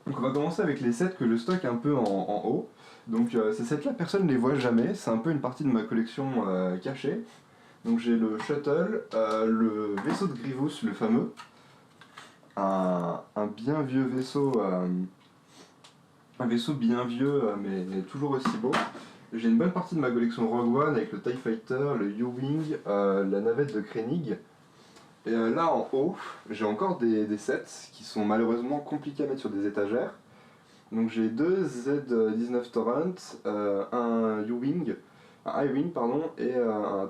Donc on va commencer avec les sets que je stocke un peu en haut. Donc ces sets-là, personne ne les voit jamais, c'est un peu une partie de ma collection cachée. Donc j'ai le Shuttle, le vaisseau de Grievous, le fameux, un bien vieux vaisseau, un vaisseau bien vieux mais toujours aussi beau. J'ai une bonne partie de ma collection Rogue One avec le TIE Fighter, le U-Wing, la navette de Krennic. Et là en haut, j'ai encore des sets qui sont malheureusement compliqués à mettre sur des étagères. Donc j'ai deux Z-19 Torrent, un U-Wing, un I-Wing pardon, et un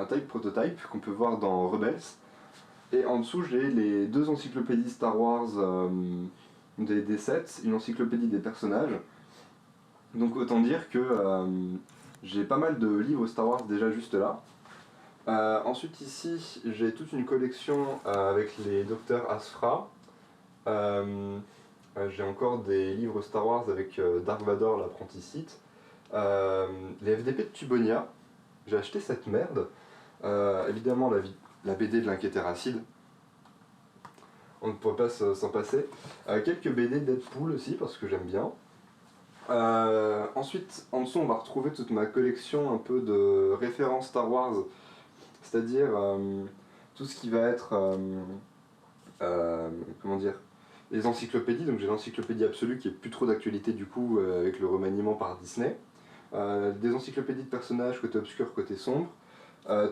TIE Prototype qu'on peut voir dans Rebels. Et en dessous j'ai les deux encyclopédies Star Wars des sets, une encyclopédie des personnages. Donc autant dire que j'ai pas mal de livres Star Wars déjà juste là. Ensuite ici j'ai toute une collection avec les docteurs Aphra. J'ai encore des livres Star Wars avec Dark Vador, l'apprenti Sith. Les FDP de Tubonia, j'ai acheté cette merde. Évidemment la BD de l'Inquiéteur Acide, on ne pourrait pas s'en passer. Quelques BD de Deadpool aussi parce que j'aime bien. Ensuite, en dessous on va retrouver toute ma collection un peu de références Star Wars, c'est-à-dire tout ce qui va être, comment dire, les encyclopédies. Donc j'ai l'encyclopédie absolue qui est plus trop d'actualité du coup avec le remaniement par Disney. Des encyclopédies de personnages côté obscur, côté sombre,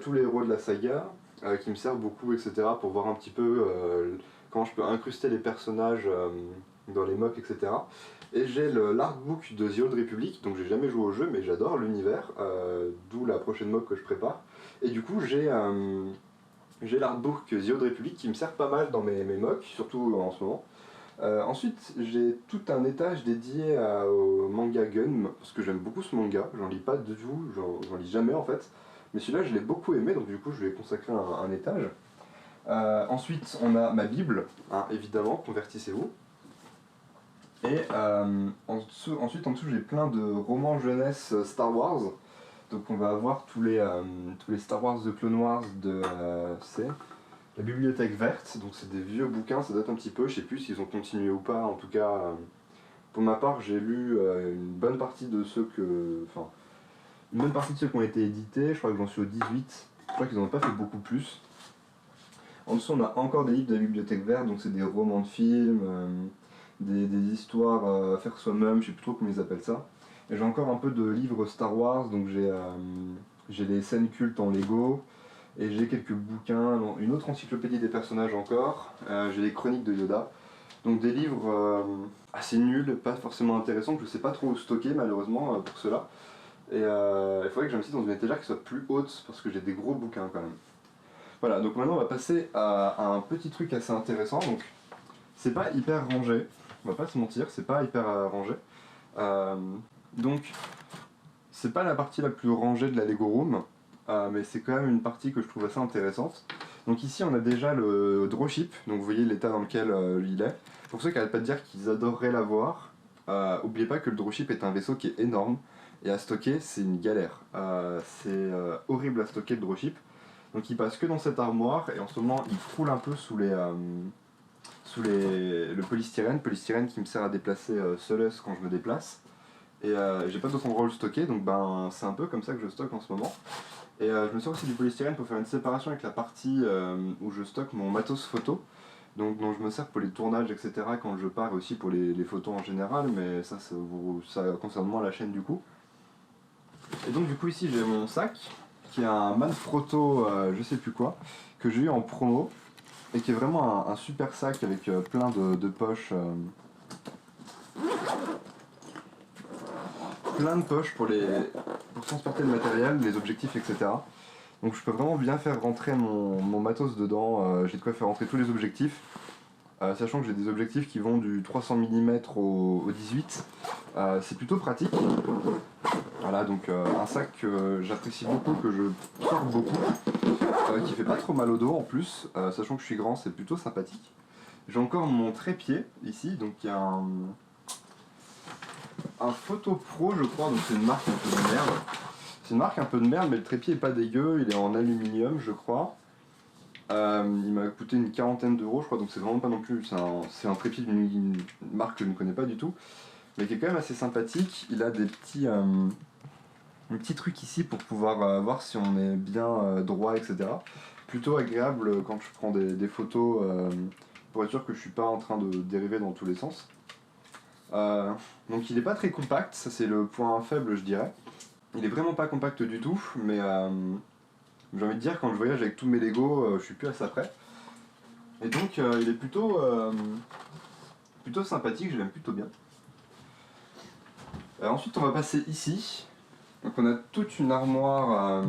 tous les héros de la saga qui me servent beaucoup, etc. pour voir un petit peu comment je peux incruster les personnages dans les mocks, etc. Et j'ai l'artbook de The Old Republic, donc j'ai jamais joué au jeu mais j'adore l'univers, d'où la prochaine mock que je prépare. Et du coup j'ai l'artbook The Old Republic qui me sert pas mal dans mes mocks, surtout en ce moment. Ensuite, j'ai tout un étage dédié au manga Gun, parce que j'aime beaucoup ce manga, j'en lis pas du tout, j'en lis jamais en fait. Mais celui-là, je l'ai beaucoup aimé, donc du coup, je lui ai consacré un étage. Ensuite, on a ma Bible, hein, évidemment, convertissez-vous. Et ensuite, en dessous, j'ai plein de romans jeunesse Star Wars. Donc on va avoir tous les Star Wars de Clone Wars de... c'est la bibliothèque verte, donc c'est des vieux bouquins, ça date un petit peu, je sais plus s'ils ont continué ou pas, en tout cas, pour ma part, j'ai lu une bonne partie de ceux enfin, une bonne partie de ceux qui ont été édités, je crois que j'en suis au 18, je crois qu'ils n'en ont pas fait beaucoup plus. En dessous, on a encore des livres de la bibliothèque verte, donc c'est des romans de films, des histoires à faire soi-même, je sais plus trop comment ils appellent ça. Et j'ai encore un peu de livres Star Wars, donc j'ai les scènes cultes en Lego, et j'ai quelques bouquins, une autre encyclopédie des personnages encore, j'ai les chroniques de Yoda. Donc des livres assez nuls, pas forcément intéressants, que je sais pas trop où stocker malheureusement pour cela. Et il faudrait que je me mette dans une étagère qui soit plus haute, parce que j'ai des gros bouquins quand même. Voilà, donc maintenant on va passer à un petit truc assez intéressant. Donc c'est pas hyper rangé, on va pas se mentir, c'est pas hyper rangé. Donc c'est pas la partie la plus rangée de la Lego Room, mais c'est quand même une partie que je trouve assez intéressante. Donc ici on a déjà le dropship, donc vous voyez l'état dans lequel il est. Pour ceux qui n'arrêtent pas de dire qu'ils adoreraient l'avoir, n'oubliez pas que le dropship est un vaisseau qui est énorme, et à stocker c'est une galère. C'est horrible à stocker le dropship. Donc il passe que dans cette armoire, et en ce moment il croule un peu sous le polystyrène qui me sert à déplacer Solus quand je me déplace. Et j'ai pas d'autre endroit où le stocker, donc c'est un peu comme ça que je stocke en ce moment. Et je me sers aussi du polystyrène pour faire une séparation avec la partie où je stocke mon matos photo, donc dont je me sers pour les tournages, etc. quand je pars, et aussi pour les photos en général, mais ça concerne moins la chaîne du coup. Et donc du coup ici j'ai mon sac, qui est un Manfrotto je sais plus quoi, que j'ai eu en promo, et qui est vraiment un super sac avec plein de poches. Plein de poches pour transporter le matériel, les objectifs, etc. Donc je peux vraiment bien faire rentrer mon matos dedans, j'ai de quoi faire rentrer tous les objectifs, sachant que j'ai des objectifs qui vont du 300 mm au 18, c'est plutôt pratique. Voilà, donc un sac que j'apprécie beaucoup, que je porte beaucoup, qui fait pas trop mal au dos en plus, sachant que je suis grand, c'est plutôt sympathique. J'ai encore mon trépied ici, donc il y a un Photo Pro je crois, donc c'est une marque un peu de merde. C'est une marque un peu de merde, mais le trépied est pas dégueu, il est en aluminium je crois. il m'a coûté une quarantaine d'euros, je crois, donc c'est vraiment pas non plus. C'est un trépied d'une marque que je ne connais pas du tout, mais qui est quand même assez sympathique. Il a des petits trucs ici pour pouvoir voir si on est bien droit, etc. Plutôt agréable quand je prends des photos pour être sûr que je suis pas en train de dériver dans tous les sens. Donc il est pas très compact, ça c'est le point faible, je dirais. Il est vraiment pas compact du tout, mais j'ai envie de dire, quand je voyage avec tous mes Lego, je suis plus à ça près. Et donc il est plutôt sympathique, je l'aime plutôt bien. Ensuite on va passer ici. Donc on a toute une armoire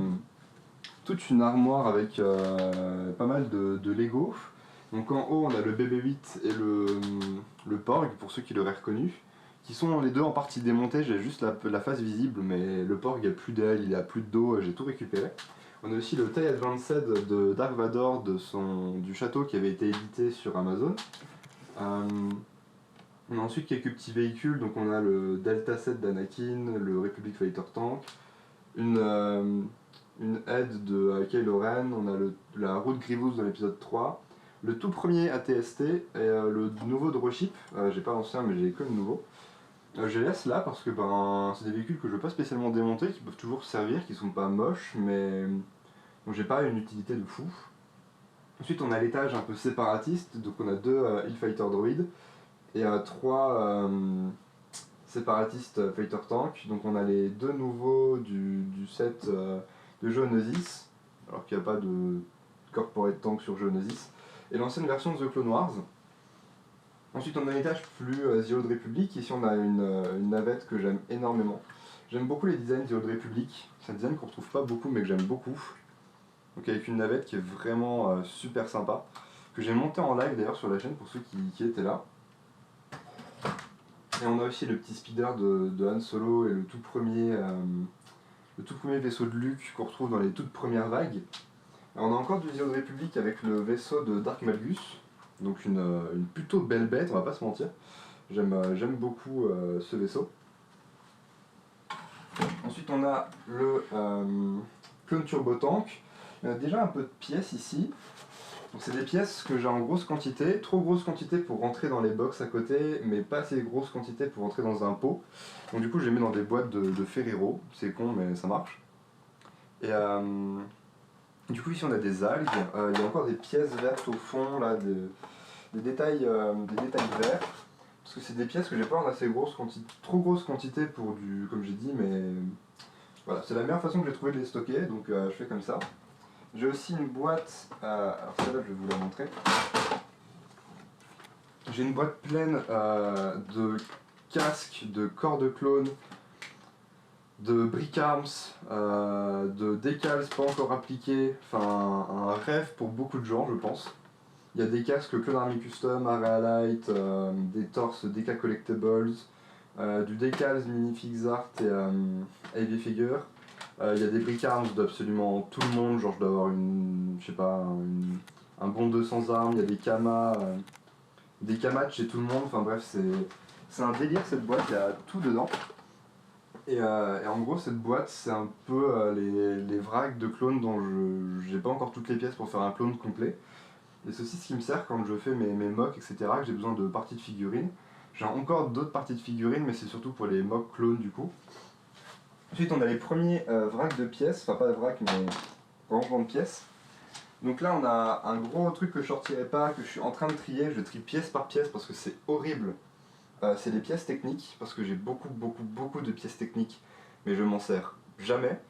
avec pas mal de Lego. Donc en haut on a le BB-8 et le Porg, pour ceux qui l'auraient reconnu, qui sont les deux en partie démontés. J'ai juste la face visible, mais le Porg il a plus d'aile, il a plus de dos, j'ai tout récupéré. On a aussi le TIE Advanced de Dark Vador du château qui avait été édité sur Amazon. On a ensuite quelques petits véhicules, donc on a le Delta 7 d'Anakin, le Republic Fighter Tank, une aide de Kylo Ren, on a la route Grievous dans l'épisode 3, le tout premier ATST et le nouveau Droship. J'ai pas l'ancien mais j'ai que le nouveau. Je les laisse là parce que c'est des véhicules que je veux pas spécialement démonter, qui peuvent toujours servir, qui sont pas moches, mais donc j'ai pas une utilité de fou. Ensuite on a l'étage un peu séparatiste, donc on a 2 Hellfighter droids et 3 séparatistes Fighter Tank. Donc on a les 2 nouveaux du set de Geonosis, alors qu'il n'y a pas de corporate tank sur Geonosis, et l'ancienne version de The Clone Wars. Ensuite on a un étage plus The Old Republic. Ici on a une navette que j'aime énormément. J'aime beaucoup les designs The Old Republic, c'est un design qu'on retrouve pas beaucoup mais que j'aime beaucoup. Donc avec une navette qui est vraiment super sympa, que j'ai monté en live d'ailleurs sur la chaîne pour ceux qui étaient là. Et on a aussi le petit speeder de Han Solo et le tout premier vaisseau de Luke qu'on retrouve dans les toutes premières vagues. Et on a encore du The Old Republic avec le vaisseau de Dark Malgus, donc une plutôt belle bête, on va pas se mentir. J'aime beaucoup ce vaisseau. Ensuite on a le Clone Turbo Tank. Il y a déjà un peu de pièces ici. Donc c'est des pièces que j'ai en grosse quantité, trop grosse quantité pour rentrer dans les box à côté, mais pas assez grosse quantité pour rentrer dans un pot. Donc du coup je les mets dans des boîtes de Ferrero, c'est con mais ça marche. Et du coup ici on a des algues, il y a encore des pièces vertes au fond, là, des détails verts. Parce que c'est des pièces que j'ai pas en assez grosse quantité, trop grosse quantité pour comme j'ai dit, mais voilà, c'est la meilleure façon que j'ai trouvé de les stocker, donc je fais comme ça. J'ai aussi une boîte, alors celle-là je vais vous la montrer. J'ai une boîte pleine de casques, de corps de clone, de brick arms, de decals pas encore appliqués, enfin un rêve pour beaucoup de gens je pense. Il y a des casques Clone Army Custom, Aralite, des torses DK Collectibles, du decals Minifix Art et Heavy Figure. Il y a des brick arms d'absolument tout le monde, genre je dois avoir un bon 200 armes, il y a des kamas de chez tout le monde, enfin bref c'est un délire cette boîte, il y a tout dedans. Et en gros cette boîte c'est un peu les vracs de clones dont j'ai pas encore toutes les pièces pour faire un clone complet. Et c'est aussi ce qui me sert quand je fais mes mocks, etc., que j'ai besoin de parties de figurines. J'ai encore d'autres parties de figurines, mais c'est surtout pour les mocks clones du coup. Ensuite, on a les premiers vracs de pièces, enfin pas de vracs, mais rangements de pièces. Donc là, on a un gros truc que je sortirai pas, que je suis en train de trier. Je trie pièce par pièce parce que c'est horrible. C'est les pièces techniques, parce que j'ai beaucoup de pièces techniques, mais je m'en sers jamais.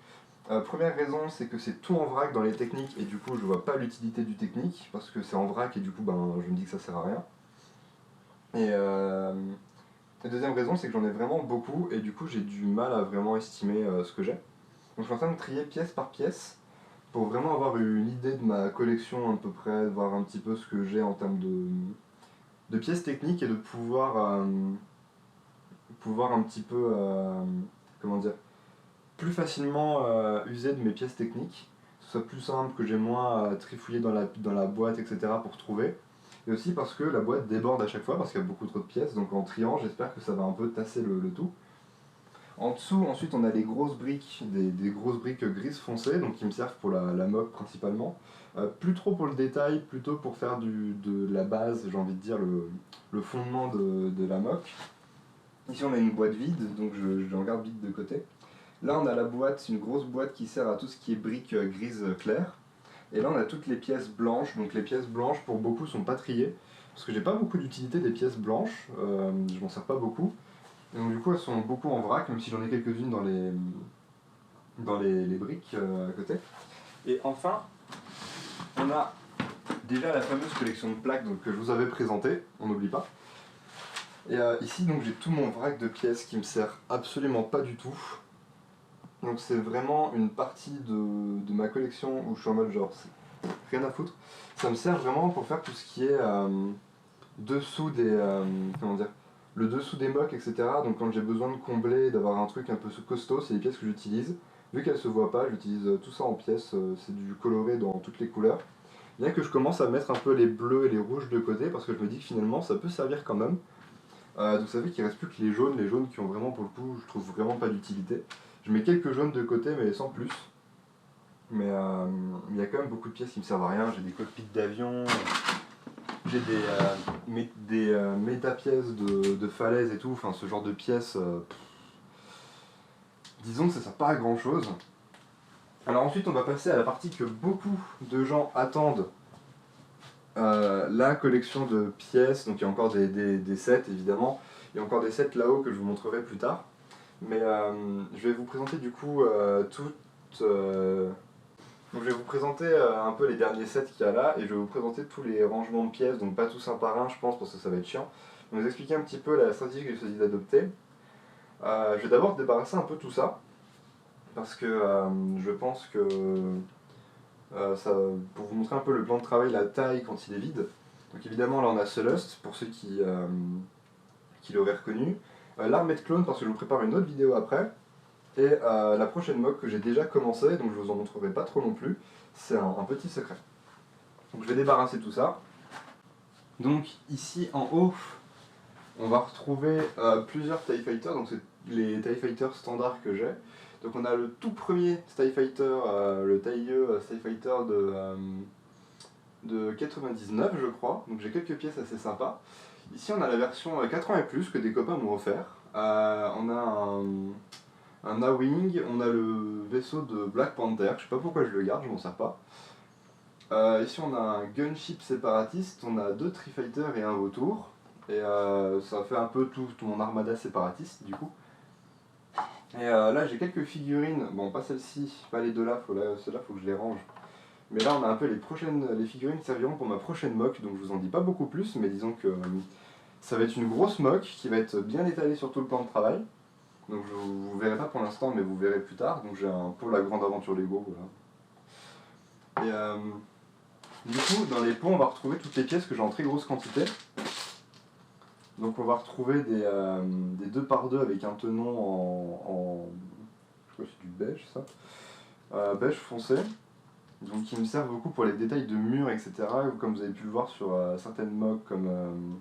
Première raison, c'est que c'est tout en vrac dans les techniques, et du coup, je vois pas l'utilité du technique, parce que c'est en vrac, et du coup, je me dis que ça sert à rien. Et la deuxième raison, c'est que j'en ai vraiment beaucoup, et du coup, j'ai du mal à vraiment estimer ce que j'ai. Donc, je suis en train de trier pièce par pièce, pour vraiment avoir une idée de ma collection à peu près, de voir un petit peu ce que j'ai en termes de pièces techniques, et de pouvoir un petit peu, comment dire, plus facilement user de mes pièces techniques, que ce soit plus simple, que j'ai moins à trifouiller dans la boîte, etc. pour trouver. Et aussi parce que la boîte déborde à chaque fois, parce qu'il y a beaucoup trop de pièces, donc en triant, j'espère que ça va un peu tasser le tout. En dessous, ensuite, on a les grosses briques, des grosses briques grises foncées, donc qui me servent pour la moque principalement. Plus trop pour le détail, plutôt pour faire de la base, j'ai envie de dire, le fondement de la moque. Ici, on a une boîte vide, donc je regarde vite de côté. Là, on a la boîte, une grosse boîte qui sert à tout ce qui est briques grises claires. Et là, on a toutes les pièces blanches. Donc les pièces blanches, pour beaucoup, sont pas triées. Parce que j'ai pas beaucoup d'utilité des pièces blanches. Je m'en sers pas beaucoup. Et donc du coup, elles sont beaucoup en vrac, même si j'en ai quelques-unes dans les briques à côté. Et enfin, on a déjà la fameuse collection de plaques donc, que je vous avais présentée, on n'oublie pas. Et ici, donc j'ai tout mon vrac de pièces qui me sert absolument pas du tout. Donc c'est vraiment une partie de ma collection où je suis en mode genre, rien à foutre. Ça me sert vraiment pour faire tout ce qui est dessous des... comment dire, le dessous des moques, etc. Donc quand j'ai besoin de combler, d'avoir un truc un peu costaud, c'est les pièces que j'utilise. Vu qu'elles se voient pas, j'utilise tout ça en pièces, c'est du coloré dans toutes les couleurs. Bien que je commence à mettre un peu les bleus et les rouges de côté, parce que je me dis que finalement ça peut servir quand même. Donc ça fait qu'il reste plus que les jaunes qui ont vraiment pour le coup, je trouve vraiment pas d'utilité. Je mets quelques jaunes de côté, mais sans plus. Mais il y a quand même beaucoup de pièces qui me servent à rien. J'ai des cockpits d'avion, j'ai des méta-pièces de falaises et tout. Enfin, ce genre de pièces, disons que ça sert pas à grand chose. Alors ensuite, on va passer à la partie que beaucoup de gens attendent. La collection de pièces, donc il y a encore des sets évidemment. Il y a encore des sets là-haut que je vous montrerai plus tard. Mais je vais vous présenter du coup donc je vais vous présenter un peu les derniers sets qu'il y a là et je vais vous présenter tous les rangements de pièces, donc pas tous un par un je pense parce que ça va être chiant. Donc vous expliquer un petit peu la stratégie que j'ai choisi d'adopter. Je vais d'abord débarrasser un peu tout ça parce que je pense que pour vous montrer un peu le plan de travail, la taille quand il est vide. Donc évidemment là on a Celeste pour ceux qui l'auraient reconnu. L'armée de clones parce que je vous prépare une autre vidéo après. Et la prochaine mock que j'ai déjà commencé, donc je vous en montrerai pas trop non plus, c'est un petit secret. Donc je vais débarrasser tout ça. Donc ici en haut, on va retrouver plusieurs TIE Fighters, donc c'est les TIE Fighters standards que j'ai. Donc on a le tout premier TIE Fighter, le tailleux TIE Fighter de 99 je crois, donc j'ai quelques pièces assez sympas. Ici on a la version 4 ans et plus que des copains m'ont offert. On a un A-Wing, on a le vaisseau de Black Panther, je sais pas pourquoi je le garde, je m'en sers pas. Ici on a un gunship séparatiste, on a 2 Tri-Fighters et un Vautour. Et ça fait un peu tout mon armada séparatiste du coup. Et là j'ai quelques figurines, bon pas celle-ci, pas les deux là, ceux-là faut que je les range. Mais là on a un peu les figurines qui serviront pour ma prochaine mock, donc je vous en dis pas beaucoup plus, mais disons que ça va être une grosse mock qui va être bien étalée sur tout le plan de travail. Donc vous verrez pas pour l'instant, mais vous verrez plus tard. Donc j'ai un pot La Grande Aventure Lego, voilà. Et du coup, dans les pots, on va retrouver toutes les pièces que j'ai en très grosse quantité. Donc on va retrouver des 2x2 avec un tenon je crois que c'est du beige ça. Beige foncé. Donc qui me servent beaucoup pour les détails de murs, etc. Comme vous avez pu le voir sur certaines mocks comme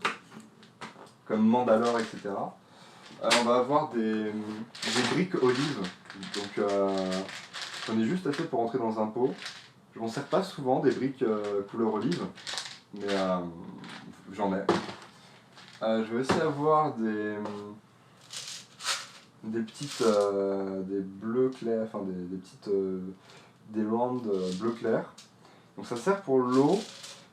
Mandalore, etc. On va avoir des briques olives, donc j'en ai juste assez pour rentrer dans un pot. Je m'en sers pas souvent des briques couleur olive, mais j'en ai. Je vais aussi avoir des petites, des bleus clairs, enfin des petites, des rounds bleu clair. Donc ça sert pour l'eau,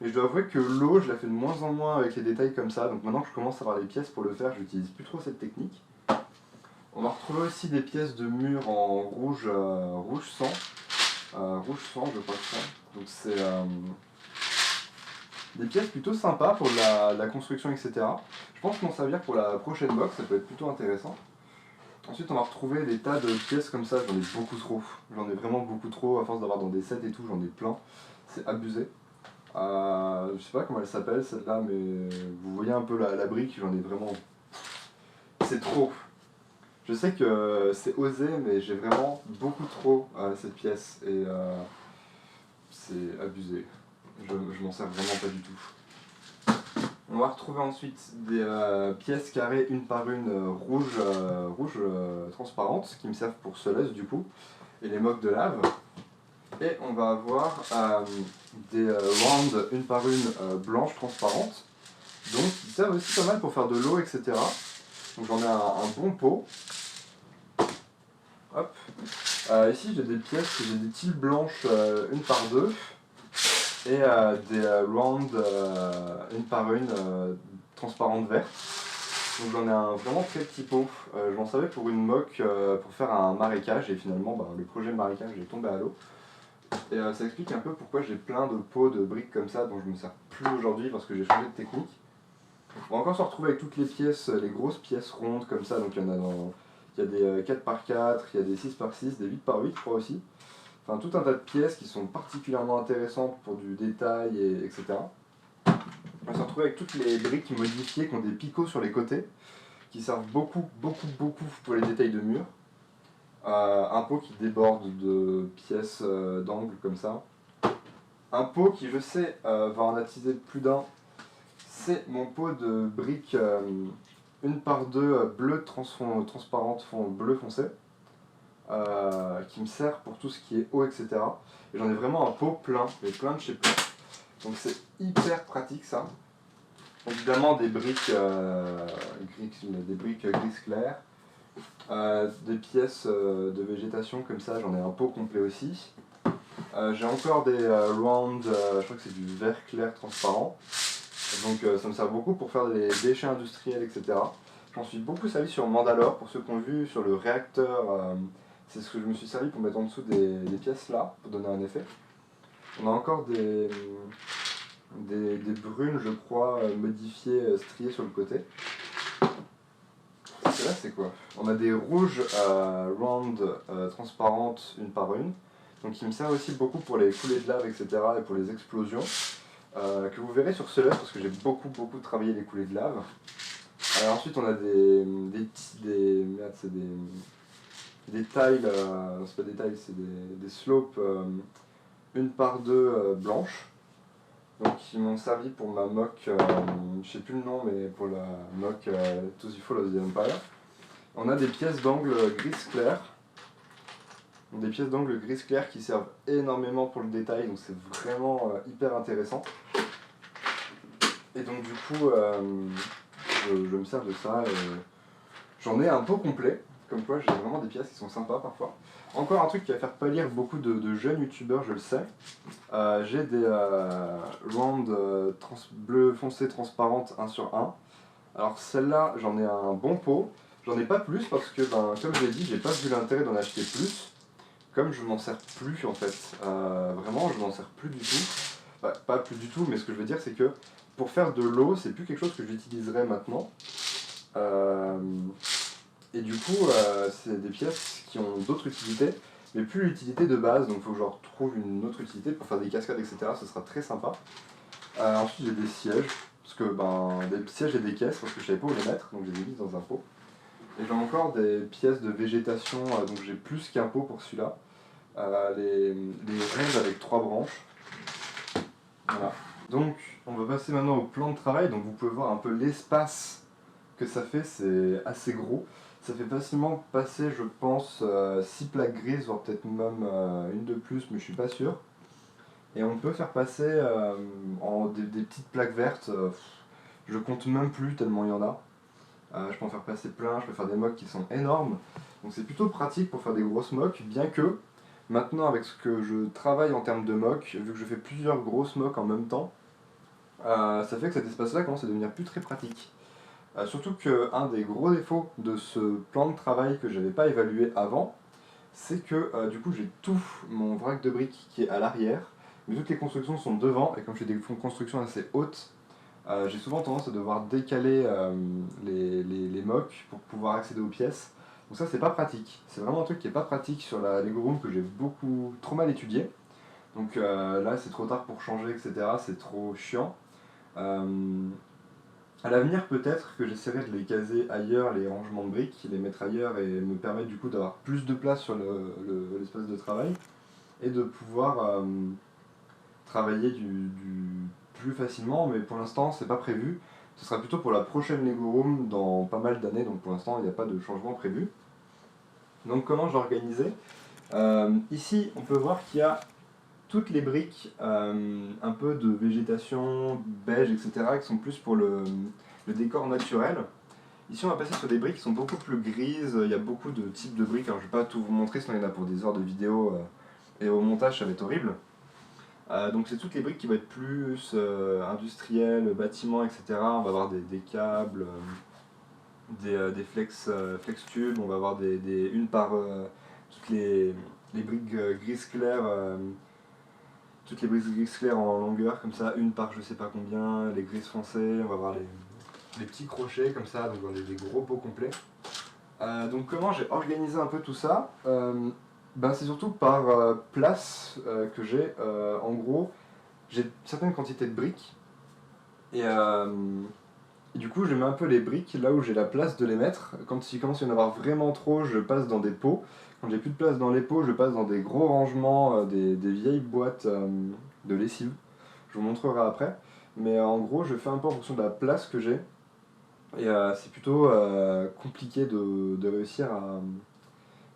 mais je dois avouer que l'eau je la fais de moins en moins avec les détails comme ça, donc maintenant que je commence à avoir les pièces pour le faire, j'utilise plus trop cette technique. On va retrouver aussi des pièces de mur en rouge, rouge sang, je crois que c'est. Donc c'est des pièces plutôt sympas pour la construction, etc. Je pense m'en servir pour la prochaine box, ça peut être plutôt intéressant. Ensuite on va retrouver des tas de pièces comme ça, j'en ai beaucoup trop. J'en ai vraiment beaucoup trop, à force d'avoir dans des sets et tout, j'en ai plein. C'est abusé. Je sais pas comment elle s'appelle celle-là, mais vous voyez un peu la brique, j'en ai vraiment... C'est trop. Je sais que c'est osé, mais j'ai vraiment beaucoup trop cette pièce et c'est abusé. Je m'en sers vraiment pas du tout. On va retrouver ensuite des pièces carrées une par une rouges transparentes qui me servent pour scelleuse du coup et les mocs de lave. Et on va avoir des rounds une par une blanches transparentes, donc qui servent aussi pas mal pour faire de l'eau, etc. Donc j'en ai un bon pot. Hop. Ici j'ai des pièces, j'ai des tiles blanches une par deux et des rounds une par une transparentes vertes. Donc j'en ai un vraiment très petit pot. Je m'en servais pour une moque pour faire un marécage et finalement le projet marécage est tombé à l'eau. Et ça explique un peu pourquoi j'ai plein de pots de briques comme ça dont je ne me sers plus aujourd'hui parce que j'ai changé de technique. On va encore se retrouver avec toutes les pièces, les grosses pièces rondes comme ça, donc il y en a il y a des 4 par 4, il y a des 6 par 6, des 8 par 8 je crois aussi. Enfin tout un tas de pièces qui sont particulièrement intéressantes pour du détail, etc. On va se retrouver avec toutes les briques modifiées qui ont des picots sur les côtés, qui servent beaucoup pour les détails de mur. Un pot qui déborde de pièces d'angle comme ça. Un pot qui, je sais, va en attiser plus d'un, c'est mon pot de briques une par deux bleu transparente, bleu foncé, qui me sert pour tout ce qui est eau, etc. Et j'en ai vraiment un pot plein, mais plein de chez plein. Donc c'est hyper pratique ça. Évidemment des briques, gris clair, des pièces de végétation comme ça, j'en ai un pot complet aussi. J'ai encore des rounds, je crois que c'est du vert clair transparent. Donc ça me sert beaucoup pour faire des déchets industriels, etc. J'en suis beaucoup servi sur Mandalore, pour ceux qui ont vu, sur le réacteur. C'est ce que je me suis servi pour mettre en dessous des pièces là, pour donner un effet. On a encore des brunes, je crois, modifiées, striées sur le côté. Et là, c'est quoi? On a des rouges round transparentes une par une, donc qui me servent aussi beaucoup pour les coulées de lave, etc. et pour les explosions, que vous verrez sur ce level parce que j'ai beaucoup travaillé les coulées de lave. Ensuite, on a des tiles, c'est pas des tiles, c'est des slopes une par deux blanches. Donc qui m'ont servi pour ma mock, je sais plus le nom, mais pour la mock To the Fall of the Empire. On a des pièces d'angle gris clair. Des pièces d'angle gris clair qui servent énormément pour le détail, donc c'est vraiment hyper intéressant. Et donc du coup, je me sers de ça. J'en ai un pot complet, comme quoi j'ai vraiment des pièces qui sont sympas parfois. Encore un truc qui va faire pâlir beaucoup de jeunes youtubeurs, je le sais. J'ai des rounds bleu foncé transparentes 1 sur 1. Alors celle-là, j'en ai un bon pot. J'en ai pas plus parce que, comme je l'ai dit, j'ai pas vu l'intérêt d'en acheter plus. Comme je m'en sers plus en fait. Vraiment, je m'en sers plus du tout. Enfin, pas plus du tout, mais ce que je veux dire, c'est que pour faire de l'eau, c'est plus quelque chose que j'utiliserai maintenant. Et du coup, c'est des pièces qui ont d'autres utilités, mais plus l'utilité de base, donc il faut que je retrouve une autre utilité pour faire des cascades, etc. Ce sera très sympa. Ensuite, j'ai des sièges, parce que des sièges et des caisses, parce que je savais pas où les mettre, donc je les ai mis dans un pot. Et j'ai encore des pièces de végétation, donc j'ai plus qu'un pot pour celui-là. Les rondes avec 3 branches. Voilà. Donc, on va passer maintenant au plan de travail, donc vous pouvez voir un peu l'espace que ça fait, c'est assez gros. Ça fait facilement passer, je pense, 6 plaques grises, voire peut-être même une de plus, mais je suis pas sûr. Et on peut faire passer des petites plaques vertes, je compte même plus tellement il y en a. Je peux en faire passer plein, je peux faire des mocks qui sont énormes. Donc c'est plutôt pratique pour faire des grosses mocks, bien que maintenant avec ce que je travaille en termes de mocks, vu que je fais plusieurs grosses mocks en même temps, ça fait que cet espace-là commence à devenir plus très pratique. Surtout qu'un des gros défauts de ce plan de travail que j'avais pas évalué avant, c'est que du coup j'ai tout mon vrac de briques qui est à l'arrière, mais toutes les constructions sont devant, et comme j'ai des constructions assez hautes, j'ai souvent tendance à devoir décaler les mocks pour pouvoir accéder aux pièces. Donc ça c'est pas pratique, c'est vraiment un truc qui est pas pratique sur la Lego Room que j'ai trop mal étudié. Donc là c'est trop tard pour changer, etc. C'est trop chiant. À l'avenir, peut-être que j'essaierai de les caser ailleurs, les rangements de briques, les mettre ailleurs et me permettre du coup d'avoir plus de place sur l'espace de travail et de pouvoir travailler plus facilement, mais pour l'instant c'est pas prévu. Ce sera plutôt pour la prochaine Lego Room dans pas mal d'années, donc pour l'instant il n'y a pas de changement prévu. Donc comment j'ai organisé? Ici on peut voir qu'il y a toutes les briques un peu de végétation, beige, etc. qui sont plus pour le décor naturel. Ici on va passer sur des briques qui sont beaucoup plus grises, il y a beaucoup de types de briques, alors je ne vais pas tout vous montrer sinon il y en a pour des heures de vidéo et au montage ça va être horrible. Donc c'est toutes les briques qui vont être plus industrielles, bâtiments, etc. On va avoir des câbles, des flex tubes, on va avoir une par toutes les briques gris clair, toutes les briques gris clair en longueur comme ça, une par je sais pas combien, les grises foncées, on va avoir les petits crochets comme ça, donc dans des gros pots complets. Donc comment j'ai organisé un peu tout ça? Ben, c'est surtout par place que j'ai. En gros, j'ai certaines quantités de briques et du coup je mets un peu les briques là où j'ai la place de les mettre. Quand il commence à y en avoir vraiment trop, je passe dans des pots. Quand j'ai plus de place dans les pots, je passe dans des gros rangements, des vieilles boîtes de lessive. Je vous montrerai après. Mais en gros, je fais un peu en fonction de la place que j'ai. Et c'est plutôt compliqué de réussir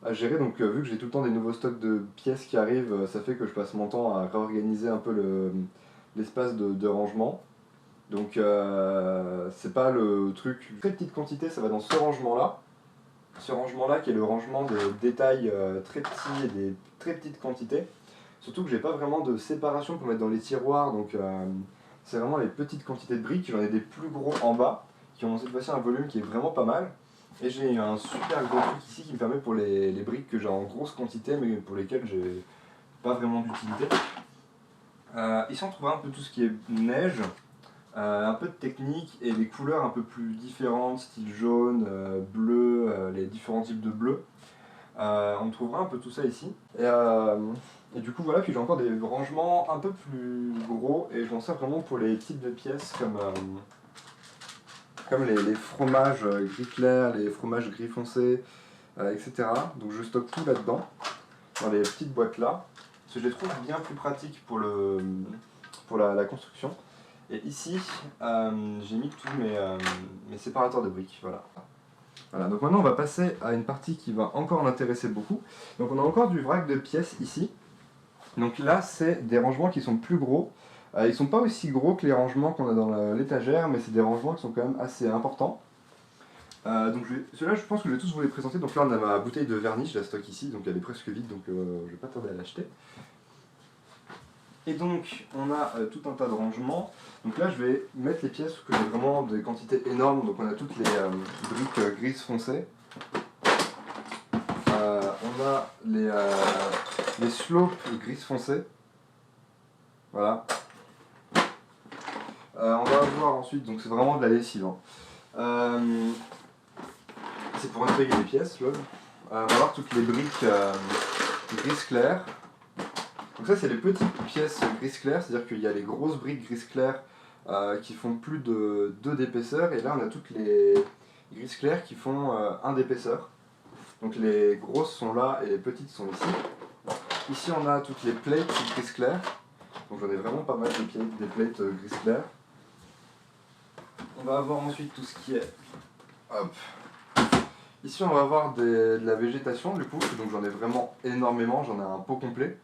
à gérer. Donc vu que j'ai tout le temps des nouveaux stocks de pièces qui arrivent, ça fait que je passe mon temps à réorganiser un peu l'espace de rangement. Donc c'est pas le truc. Très petite quantité, ça va dans ce rangement-là. Ce rangement-là qui est le rangement de détails très petits et des très petites quantités. Surtout que j'ai pas vraiment de séparation pour mettre dans les tiroirs, donc c'est vraiment les petites quantités de briques. J'en ai des plus gros en bas, qui ont cette fois-ci un volume qui est vraiment pas mal. Et j'ai un super gros truc ici qui me permet pour les briques que j'ai en grosse quantité, mais pour lesquelles j'ai pas vraiment d'utilité. Ici on trouvera un peu tout ce qui est neige, un peu de technique et des couleurs un peu plus différentes, style jaune, bleu, les différents types de bleu. On trouvera un peu tout ça ici. Et du coup voilà, puis j'ai encore des rangements un peu plus gros et je m'en sers vraiment pour les types de pièces comme les fromages gris clair, les fromages gris foncé, etc. Donc je stocke tout là-dedans, dans les petites boîtes là, parce que je les trouve bien plus pratiques pour la construction. Et ici, j'ai mis tous mes séparateurs de briques, voilà. Voilà, donc maintenant on va passer à une partie qui va encore en intéresser beaucoup. Donc on a encore du vrac de pièces ici. Donc là c'est des rangements qui sont plus gros. Ils sont pas aussi gros que les rangements qu'on a dans l'étagère, mais c'est des rangements qui sont quand même assez importants. Donc ceux-là je pense que je vais tous vous les présenter. Donc là on a ma bouteille de vernis, je la stocke ici, donc elle est presque vide, donc je vais pas tarder à l'acheter. Et donc on a tout un tas de rangements. Donc là je vais mettre les pièces que j'ai vraiment des quantités énormes. Donc on a toutes les briques grises foncées. On a les slopes grises foncées. Voilà. On va avoir ensuite, donc c'est vraiment de la lessive. Hein. C'est pour nettoyer les pièces. On va avoir toutes les briques grises claires. Donc ça c'est les petites pièces grises claires, c'est-à-dire qu'il y a les grosses briques grises claires qui font plus de 2 d'épaisseur, et là on a toutes les grises claires qui font 1 d'épaisseur. Donc les grosses sont là et les petites sont ici. Ici on a toutes les plates grises claires, donc j'en ai vraiment pas mal des plates grises claires. On va avoir ensuite tout ce qui est... Hop. Ici on va avoir de la végétation du coup, donc j'en ai vraiment énormément, j'en ai un pot complet.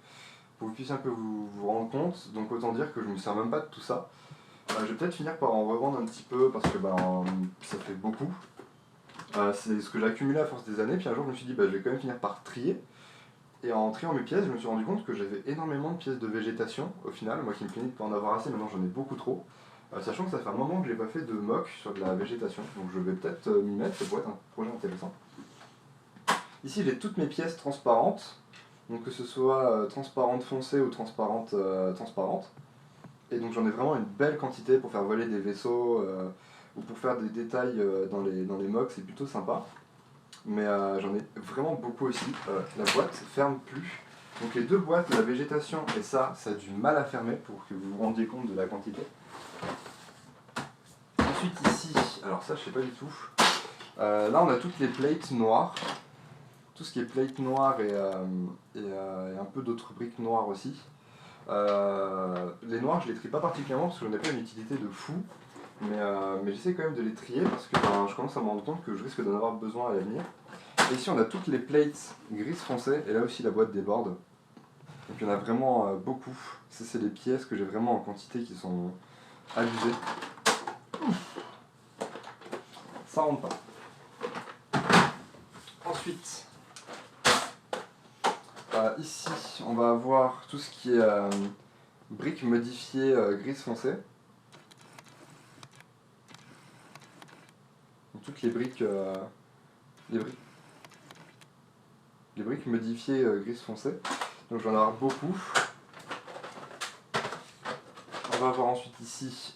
Pour que vous puissiez un peu vous rendre compte, donc autant dire que je ne me sers même pas de tout ça. Je vais peut-être finir par en revendre un petit peu parce que ça fait beaucoup. C'est ce que j'ai accumulé à force des années, puis un jour je me suis dit je vais quand même finir par trier. Et en triant mes pièces, je me suis rendu compte que j'avais énormément de pièces de végétation au final, moi qui me plaignais de ne pas en avoir assez, maintenant j'en ai beaucoup trop. Sachant que ça fait un moment que je n'ai pas fait de mock sur de la végétation, donc je vais peut-être m'y mettre, ça pourrait être un projet intéressant. Ici j'ai toutes mes pièces transparentes. Donc que ce soit transparente foncée ou transparente. Et donc j'en ai vraiment une belle quantité pour faire voler des vaisseaux ou pour faire des détails dans les mocks, c'est plutôt sympa. Mais j'en ai vraiment beaucoup aussi. La boîte ne ferme plus. Donc les deux boîtes, la végétation et ça a du mal à fermer pour que vous vous rendiez compte de la quantité. Ensuite ici, alors ça je sais pas du tout. Là on a toutes les plates noires. Tout ce qui est plate noire et un peu d'autres briques noires aussi. Les noirs je les trie pas particulièrement parce que j'en ai pas une utilité de fou. mais j'essaie quand même de les trier parce que ben, je commence à me rendre compte que je risque d'en avoir besoin à l'avenir. Et ici on a toutes les plates grises foncées et là aussi la boîte déborde. Donc il y en a vraiment beaucoup. Ça c'est des pièces que j'ai vraiment en quantité qui sont abusées. Ça rentre pas. Ensuite, ici on va avoir tout ce qui est briques modifiées grises foncées. Donc, toutes les briques modifiées grises foncées. Donc j'en ai avoir beaucoup. On va avoir ensuite ici,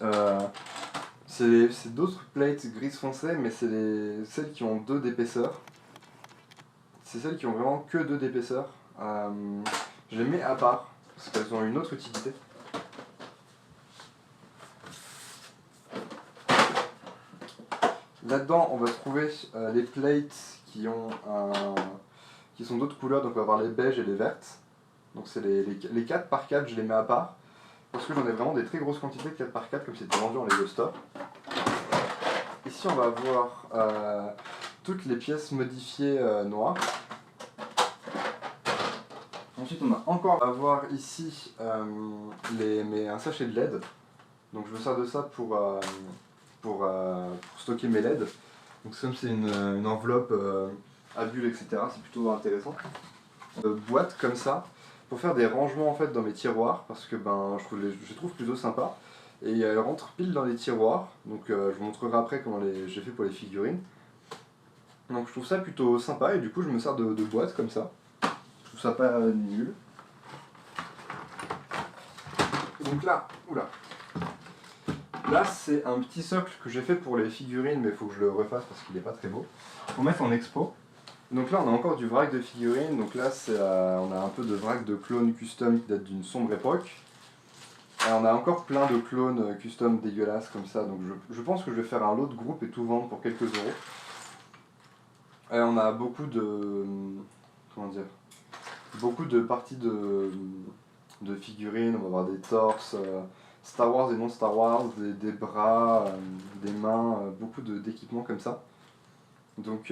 c'est d'autres plates grises foncées, mais c'est celles qui ont 2 d'épaisseur. C'est celles qui ont vraiment que 2 d'épaisseur. Je les mets à part, parce qu'elles ont une autre utilité. Là-dedans, on va trouver les plates qui sont d'autres couleurs, donc on va avoir les beiges et les vertes. Donc c'est les 4 par 4, je les mets à part. Parce que j'en ai vraiment des très grosses quantités de 4 par 4 comme c'était vendu en Lego Store. Ici on va avoir toutes les pièces modifiées noires. Ensuite on va encore avoir ici un sachet de LED. Donc je me sers de ça pour stocker mes LED. Donc comme c'est une enveloppe à bulles, etc., c'est plutôt intéressant. Boîte comme ça, pour faire des rangements en fait dans mes tiroirs, parce que ben, je les trouve plutôt sympas. Et elles rentrent pile dans les tiroirs, donc je vous montrerai après comment j'ai fait pour les figurines. Donc je trouve ça plutôt sympa et du coup je me sers de boîte comme ça. Je trouve ça pas nul. Donc là, oula. Là c'est un petit socle que j'ai fait pour les figurines, mais il faut que je le refasse parce qu'il n'est pas très beau. Pour mettre en expo. Donc là on a encore du vrac de figurines, donc là on a un peu de vrac de clones custom qui date d'une sombre époque. Et on a encore plein de clones custom dégueulasses comme ça, donc je pense que je vais faire un lot de groupe et tout vendre pour quelques euros. Et on a beaucoup de... comment dire, beaucoup de parties de figurines, on va avoir des torses, Star Wars et non Star Wars, des bras, des mains, beaucoup d'équipements comme ça. Donc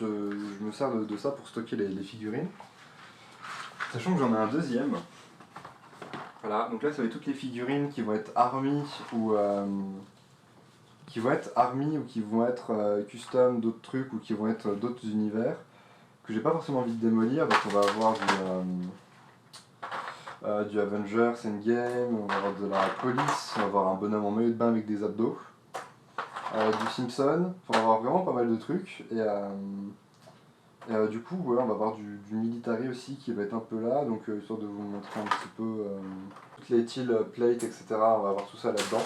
je me sers de ça pour stocker les figurines. Sachant que j'en ai un deuxième. Voilà, donc là ça va être toutes les figurines qui vont être army ou qui vont être custom d'autres trucs ou qui vont être d'autres univers que j'ai pas forcément envie de démolir. Donc on va avoir du Avengers Endgame, on va avoir de la police, on va avoir un bonhomme en maillot de bain avec des abdos, du Simpson, on va avoir vraiment pas mal de trucs. Du coup, ouais, on va avoir du military aussi qui va être un peu là, donc histoire de vous montrer un petit peu toutes les teal plates, etc. On va avoir tout ça là-dedans.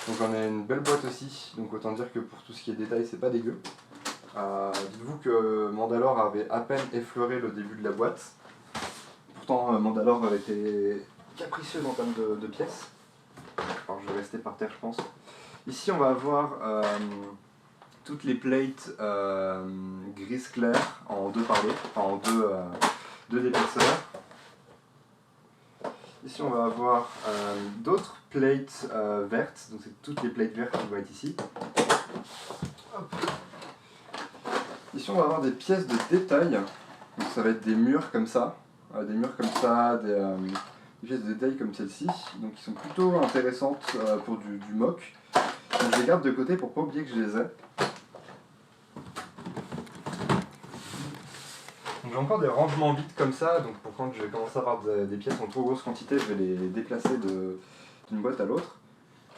Donc on a une belle boîte aussi, donc autant dire que pour tout ce qui est détail, c'est pas dégueu. Dites-vous que Mandalore avait à peine effleuré le début de la boîte. Pourtant, Mandalore était capricieux en termes de pièces. Alors je vais rester par terre, je pense. Ici, on va avoir toutes les plates gris clair en 2 par 2, enfin en 2 d'épaisseur. Ici on va avoir d'autres plates vertes, donc c'est toutes les plates vertes qui vont être ici. Hop. Ici on va avoir des pièces de détail, donc ça va être des murs comme ça, des pièces de détail comme celle-ci, donc qui sont plutôt intéressantes pour du mock. Donc je les garde de côté pour pas oublier que je les ai. J'ai encore des rangements vides comme ça, donc pour quand je vais commencer à avoir des pièces en trop grosse quantité, je vais les déplacer d'une boîte à l'autre.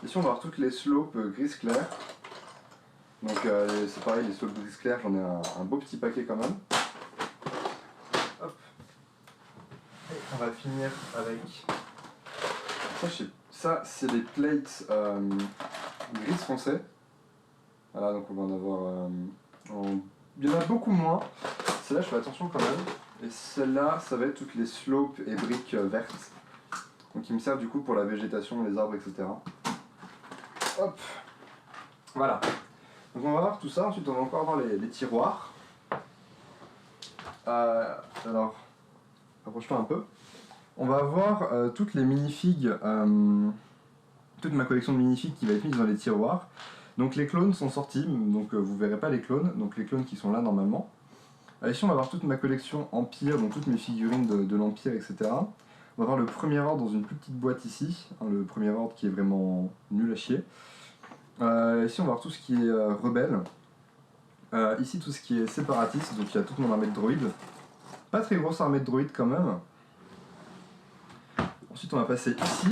Ici on va avoir toutes les slopes gris clair. Donc c'est pareil, les slopes gris clair, j'en ai un beau petit paquet quand même. Hop. Et on va finir avec... Ça c'est les plates gris foncé. Voilà, donc on va en avoir... Il y en a beaucoup moins. Celle-là, je fais attention quand même. Et celle-là, ça va être toutes les slopes et briques vertes. Donc ils me servent du coup pour la végétation, les arbres, etc. Hop. Voilà. Donc on va voir tout ça. Ensuite, on va encore avoir les tiroirs. Alors, approche-toi un peu. On va avoir toutes les minifigs toute ma collection de minifigs qui va être mise dans les tiroirs. Donc les clones sont sortis, donc vous verrez pas les clones, donc les clones qui sont là normalement. Ici on va voir toute ma collection Empire, donc toutes mes figurines de l'Empire, etc. On va voir le premier ordre dans une plus petite boîte ici, hein, le premier ordre qui est vraiment nul à chier. Ici on va voir tout ce qui est rebelle. Ici tout ce qui est séparatiste, donc il y a toute mon armée de droïdes. Pas très grosse armée de droïdes quand même. Ensuite on va passer ici,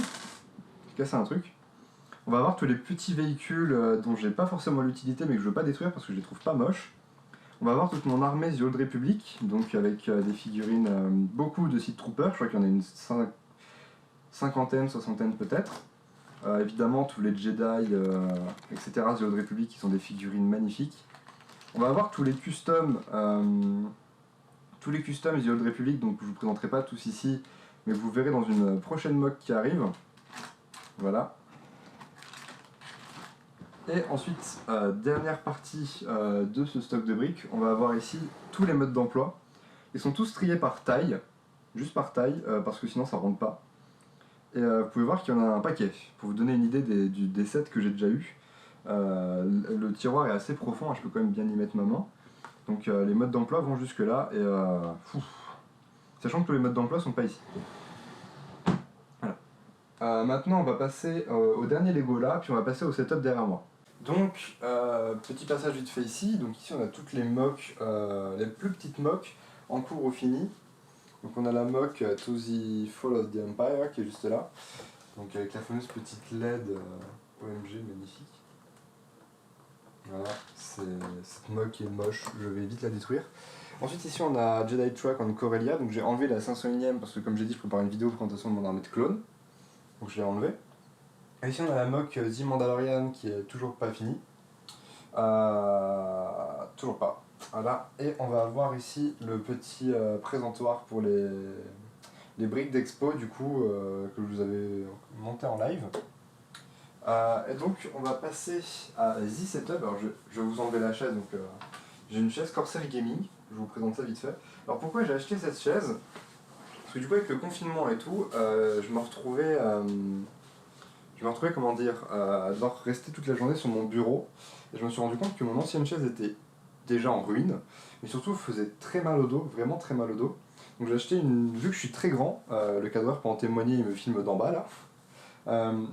j'ai cassé un truc. On va avoir tous les petits véhicules dont j'ai pas forcément l'utilité mais que je veux pas détruire parce que je les trouve pas moches. On va avoir toute mon armée The Old Republic, donc avec des figurines, beaucoup de Sith Troopers, je crois qu'il y en a une cinquantaine, soixantaine peut-être. Évidemment tous les Jedi, etc. The Old Republic qui sont des figurines magnifiques. On va avoir tous les customs The Old Republic, donc je vous présenterai pas tous ici, mais vous verrez dans une prochaine mock qui arrive. Voilà. Et ensuite, dernière partie de ce stock de briques, on va avoir ici tous les modes d'emploi. Ils sont tous triés par taille, juste par taille, parce que sinon ça rentre pas. Et vous pouvez voir qu'il y en a un paquet. Pour vous donner une idée des sets que j'ai déjà eu, le tiroir est assez profond, hein, je peux quand même bien y mettre ma main. Donc les modes d'emploi vont jusque là, et sachant que tous les modes d'emploi sont pas ici. Voilà. Maintenant on va passer au dernier Lego là, puis on va passer au setup derrière moi. Donc, petit passage vite fait ici. Donc ici on a toutes les mocks, les plus petites mocks en cours ou fini. Donc on a la mock To the Fall of the Empire qui est juste là. Donc avec la fameuse petite LED OMG magnifique. Voilà, cette mock est moche, je vais vite la détruire. Ensuite ici on a Jedi Track en Corellia, donc j'ai enlevé la 501ème parce que comme j'ai dit je prépare une vidéo de présentation de mon armée de clones. Donc je l'ai enlevé. Et ici on a la mock The Mandalorian qui est toujours pas finie. Toujours pas. Voilà. Et on va avoir ici le petit présentoir pour les briques d'expo du coup que je vous avais monté en live. Et donc on va passer à The Setup. Alors je vais vous enlever la chaise, donc j'ai une chaise Corsair Gaming, je vous présente ça vite fait. Alors pourquoi j'ai acheté cette chaise? Parce que du coup avec le confinement et tout, je me retrouvais comment dire, à devoir rester toute la journée sur mon bureau. Et je me suis rendu compte que mon ancienne chaise était déjà en ruine, mais surtout faisait très mal au dos, vraiment très mal au dos. Donc j'ai acheté vu que je suis très grand, le cadreur peut en témoigner, il me filme d'en bas là.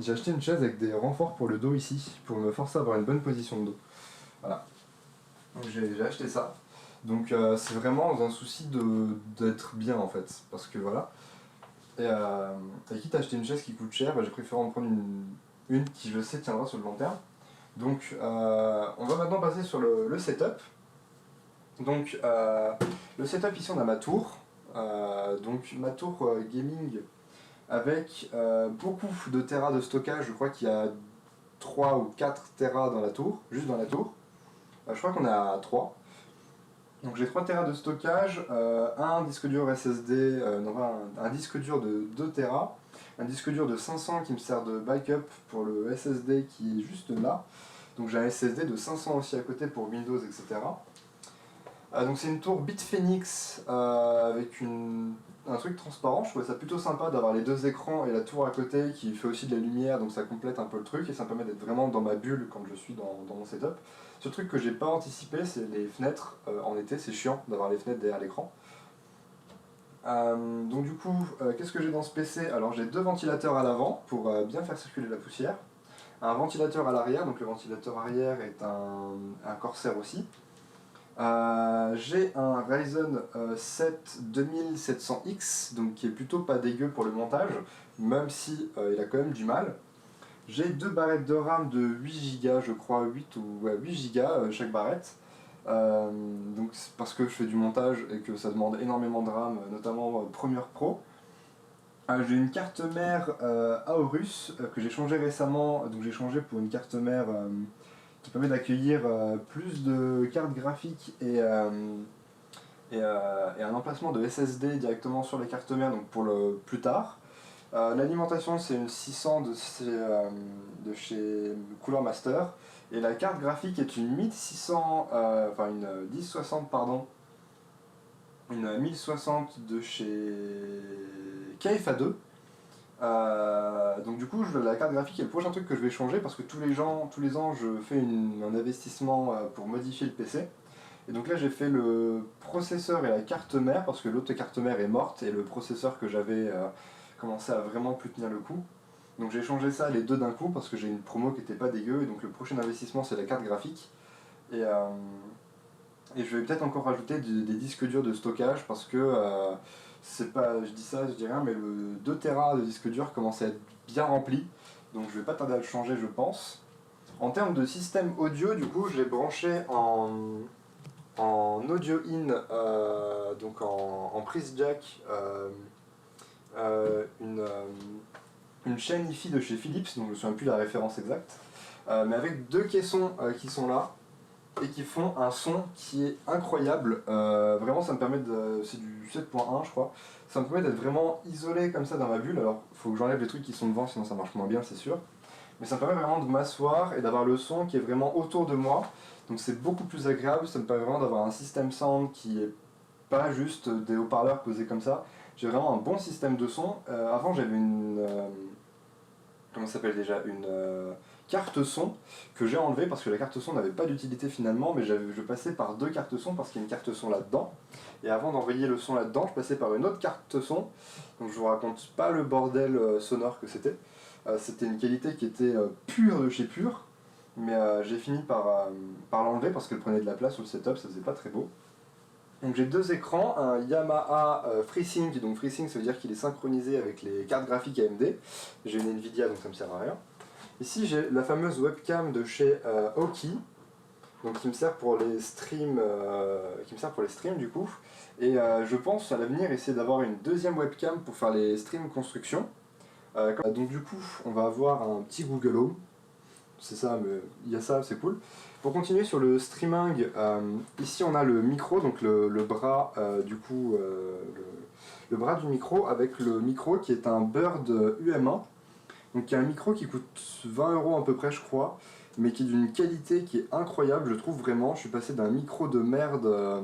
J'ai acheté une chaise avec des renforts pour le dos ici, pour me forcer à avoir une bonne position de dos. Voilà. Donc j'ai acheté ça. Donc c'est vraiment dans un souci d'être bien en fait, parce que voilà. Et quitte à acheter une chaise qui coûte cher, j'ai préféré en prendre une qui je sais tiendra sur le long terme. Donc on va maintenant passer sur le setup. Donc le setup ici on a ma tour. Donc ma tour gaming avec beaucoup de Tera de stockage, je crois qu'il y a 3 ou 4 Tera dans la tour, juste dans la tour. Je crois qu'on est à 3. Donc j'ai 3 Tera de stockage, un disque dur SSD, un disque dur de 2 Tera, un disque dur de 500 qui me sert de backup pour le SSD qui est juste là. Donc j'ai un SSD de 500 aussi à côté pour Windows, etc. Donc c'est une tour Bitfenix avec un truc transparent. Je trouvais ça plutôt sympa d'avoir les deux écrans et la tour à côté qui fait aussi de la lumière, donc ça complète un peu le truc et ça me permet d'être vraiment dans ma bulle quand je suis dans mon setup. Ce truc que j'ai pas anticipé, c'est les fenêtres en été, c'est chiant d'avoir les fenêtres derrière l'écran. Donc du coup, qu'est-ce que j'ai dans ce PC? Alors j'ai 2 ventilateurs à l'avant pour bien faire circuler la poussière. Un ventilateur à l'arrière, donc le ventilateur arrière est un Corsair aussi. J'ai un Ryzen 7 2700X, donc qui est plutôt pas dégueu pour le montage, même si il a quand même du mal. J'ai 2 barrettes de RAM de 8Go, je crois, 8 ou ouais, 8Go chaque barrette. Donc parce que je fais du montage et que ça demande énormément de RAM, notamment Premiere Pro. J'ai une carte mère Aorus que j'ai changé récemment, donc j'ai changé pour une carte mère qui permet d'accueillir plus de cartes graphiques et un emplacement de SSD directement sur les cartes mères, donc pour le plus tard. L'alimentation c'est une 600 de chez Cooler Master et la carte graphique est une 1600, enfin une 1060 pardon, une 1060 de chez KFA2. Donc du coup, la carte graphique est le prochain truc que je vais changer parce que tous les ans, je fais un investissement pour modifier le PC. Et donc là, j'ai fait le processeur et la carte mère parce que l'autre carte mère est morte et le processeur que j'avais commençait à vraiment plus tenir le coup. Donc j'ai changé ça les deux d'un coup parce que j'ai une promo qui était pas dégueu et donc le prochain investissement c'est la carte graphique. Et, euh, et je vais peut-être encore rajouter des disques durs de stockage parce que c'est pas, je dis ça, je dis rien, mais le 2 Tera de disque dur commence à être bien rempli. Donc je vais pas tarder à le changer, je pense. En termes de système audio, du coup, je l'ai branché en audio in, donc en prise jack, une chaîne hi-fi de chez Philips, donc je ne me souviens plus de la référence exacte, mais avec deux caissons qui sont là et qui font un son qui est incroyable. Vraiment, ça me permet de. C'est du 7.1, je crois. Ça me permet d'être vraiment isolé comme ça dans ma bulle. Alors, il faut que j'enlève les trucs qui sont devant, sinon ça marche moins bien, c'est sûr. Mais ça me permet vraiment de m'asseoir et d'avoir le son qui est vraiment autour de moi. Donc, c'est beaucoup plus agréable. Ça me permet vraiment d'avoir un système sound qui est pas juste des haut-parleurs posés comme ça. J'ai vraiment un bon système de son. Avant, j'avais une. Comment ça s'appelle déjà une carte son que j'ai enlevée parce que la carte son n'avait pas d'utilité finalement, mais je passais par deux cartes son parce qu'il y a une carte son là-dedans. Et avant d'envoyer le son là-dedans, je passais par une autre carte son. Donc je vous raconte pas le bordel sonore que c'était. C'était une qualité qui était pure de chez pure, mais j'ai fini par l'enlever parce qu'elle prenait de la place sur le setup, ça faisait pas très beau. Donc j'ai deux écrans, un Yamaha FreeSync, donc FreeSync ça veut dire qu'il est synchronisé avec les cartes graphiques AMD. J'ai une Nvidia donc ça me sert à rien. Ici j'ai la fameuse webcam de chez Aukey, donc qui me sert pour les streams, du coup. Et je pense à l'avenir essayer d'avoir une deuxième webcam pour faire les streams construction. Donc du coup on va avoir un petit Google Home. C'est ça, mais il y a ça, c'est cool. Pour continuer sur le streaming, ici on a le micro, donc le bras le bras du micro avec le micro qui est un Bird UM1. Donc qui est un micro qui coûte 20 € à peu près je crois, mais qui est d'une qualité qui est incroyable, je trouve vraiment. Je suis passé d'un micro de merde,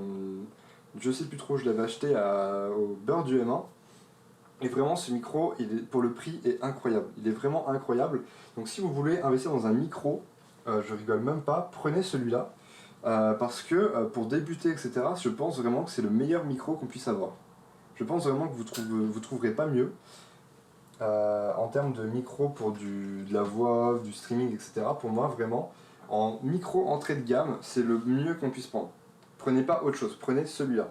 je sais plus trop, je l'avais acheté au Bird UM1. Et vraiment ce micro, pour le prix, est incroyable. Il est vraiment incroyable. Donc si vous voulez investir dans un micro, je rigole même pas, prenez celui-là. Parce que pour débuter, etc., je pense vraiment que c'est le meilleur micro qu'on puisse avoir. Je pense vraiment que vous trouverez pas mieux. En termes de micro pour de la voix, du streaming, etc., pour moi vraiment, en micro entrée de gamme, c'est le mieux qu'on puisse prendre. Prenez pas autre chose, prenez celui-là.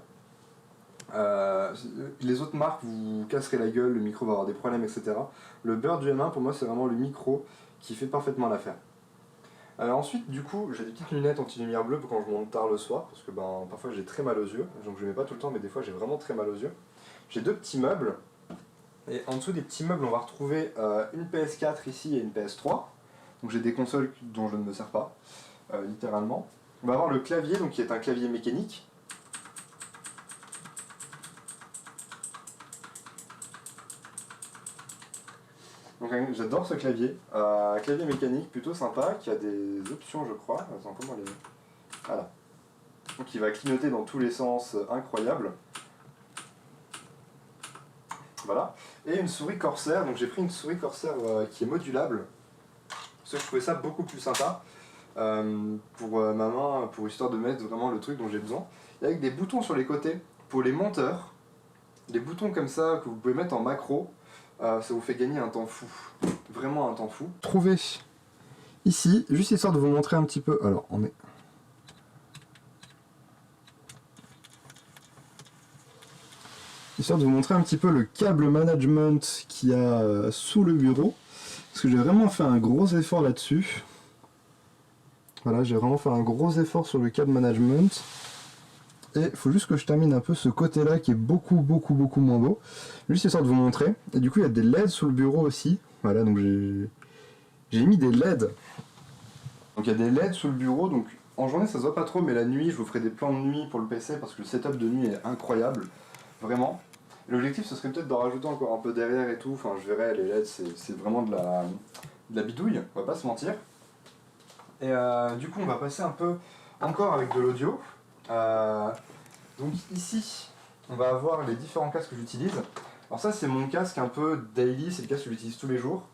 Les autres marques vous casserez la gueule, le micro va avoir des problèmes, etc. Le Bird du M1 pour moi c'est vraiment le micro qui fait parfaitement l'affaire. Ensuite du coup j'ai des petites lunettes anti-lumière bleue quand je monte tard le soir parce que parfois j'ai très mal aux yeux, donc je mets pas tout le temps mais des fois j'ai vraiment très mal aux yeux. J'ai deux petits meubles et en dessous des petits meubles on va retrouver une PS4 ici et une PS3. Donc j'ai des consoles dont je ne me sers pas, littéralement. On va avoir le clavier donc qui est un clavier mécanique. Donc j'adore ce clavier, clavier mécanique plutôt sympa, qui a des options je crois. Attends, comment les... Voilà. Donc il va clignoter dans tous les sens, incroyable. Voilà. Et une souris Corsair, donc j'ai pris une souris Corsair qui est modulable, parce que je trouvais ça beaucoup plus sympa pour ma main, pour histoire de mettre vraiment le truc dont j'ai besoin. Et avec des boutons sur les côtés pour les monteurs, des boutons comme ça que vous pouvez mettre en macro. Ça vous fait gagner un temps fou, vraiment un temps fou. Trouvez ici, juste histoire de vous montrer un petit peu, alors on est... Histoire de vous montrer un petit peu le câble management qu'il y a sous le bureau, parce que j'ai vraiment fait un gros effort là-dessus. Voilà, j'ai vraiment fait un gros effort sur le câble management. Et il faut juste que je termine un peu ce côté-là qui est beaucoup moins beau. Juste histoire de vous montrer. Et du coup, il y a des LED sous le bureau aussi. Voilà, donc j'ai mis des LED. Donc il y a des LED sous le bureau. Donc en journée, ça se voit pas trop, mais la nuit, je vous ferai des plans de nuit pour le PC parce que le setup de nuit est incroyable. Vraiment. L'objectif, ce serait peut-être d'en rajouter encore un peu derrière et tout. Enfin, je verrai, les LED, c'est vraiment de la bidouille, on va pas se mentir. Et du coup, on va passer un peu encore avec de l'audio. Donc ici, on va avoir les différents casques que j'utilise. Alors ça c'est mon casque un peu daily, c'est le casque que j'utilise tous les jours.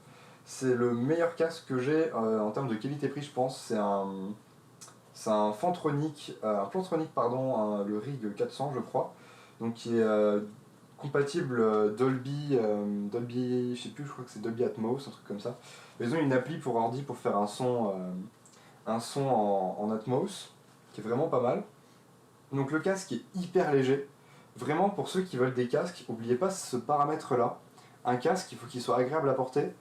C'est le meilleur casque que j'ai en termes de qualité-prix je pense. C'est un Plantronic, le Rig 400 je crois. Donc qui est compatible Dolby, je sais plus, je crois que c'est Dolby Atmos, un truc comme ça. Ils ont une appli pour ordi pour faire un son en Atmos, qui est vraiment pas mal. Donc le casque est hyper léger. Vraiment, pour ceux qui veulent des casques, n'oubliez pas ce paramètre-là. Un casque, il faut qu'il soit agréable à porter.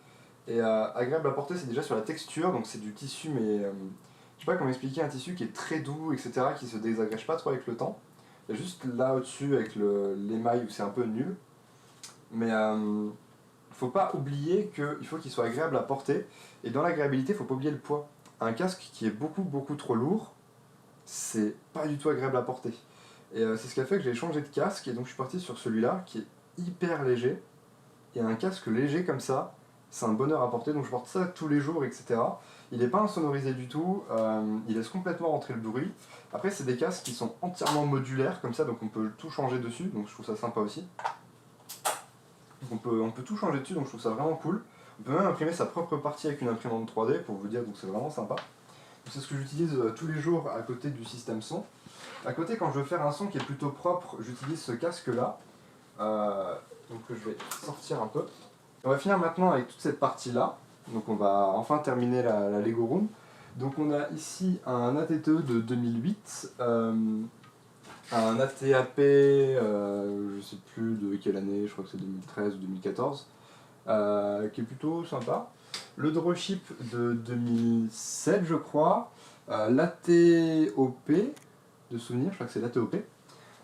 Et agréable à porter, c'est déjà sur la texture, donc c'est du tissu, mais je sais pas comment expliquer, un tissu qui est très doux, etc., qui se désagrège pas trop avec le temps. Il y a juste là au-dessus avec l'émail où c'est un peu nul. Mais faut pas oublier qu'il faut qu'il soit agréable à porter. Et dans l'agréabilité, faut pas oublier le poids. Un casque qui est beaucoup trop lourd, c'est pas du tout agréable à porter. Et c'est ce qui a fait que j'ai changé de casque et donc je suis parti sur celui-là qui est hyper léger. Et un casque léger comme ça, c'est un bonheur à porter, donc je porte ça tous les jours, etc. Il n'est pas insonorisé du tout, il laisse complètement rentrer le bruit. Après, c'est des casques qui sont entièrement modulaires comme ça, donc on peut tout changer dessus, donc je trouve ça sympa aussi. Donc on peut tout changer dessus, donc je trouve ça vraiment cool. On peut même imprimer sa propre partie avec une imprimante 3D pour vous dire, donc c'est vraiment sympa. C'est ce que j'utilise tous les jours à côté du système son. À côté, quand je veux faire un son qui est plutôt propre, j'utilise ce casque-là. Donc je vais sortir un peu. On va finir maintenant avec toute cette partie-là. Donc on va enfin terminer la Lego Room. Donc on a ici un ATTE de 2008, un ATAP, je sais plus de quelle année, je crois que c'est 2013 ou 2014, qui est plutôt sympa. Le Dropship de 2007 je crois, l'ATOP de souvenir, je crois que c'est l'ATOP.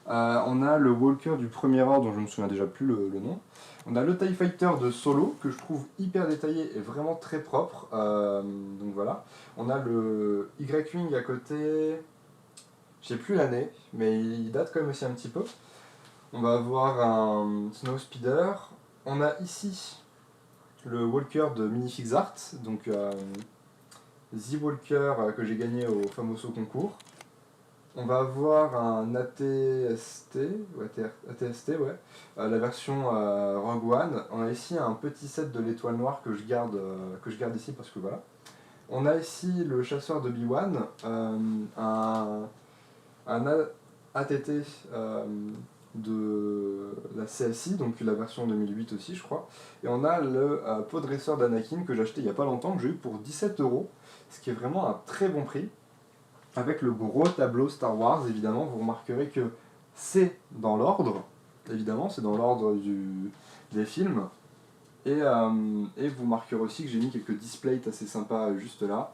On a le Walker du premier ordre dont je me souviens déjà plus le nom. On a le TIE Fighter de Solo que je trouve hyper détaillé et vraiment très propre. Donc voilà. On a le Y-Wing à côté, je sais plus l'année, mais il date quand même aussi un petit peu. On va avoir un Snow Speeder. On a ici le Walker de Minifix Art, donc The Walker que j'ai gagné au Famoso concours. On va avoir un ATST, ouais, la version Rogue One. On a ici un petit set de l'étoile noire que je garde ici parce que voilà. On a ici le chasseur de B1, un ATT de la CSI, donc la version 2008 aussi je crois. Et on a le Podresseur d'Anakin que j'ai acheté il n'y a pas longtemps, que j'ai eu pour 17€, ce qui est vraiment un très bon prix. Avec le gros tableau Star Wars, évidemment, vous remarquerez que c'est dans l'ordre, évidemment, c'est dans l'ordre des films. Et vous marquerez aussi que j'ai mis quelques displays assez sympas juste là.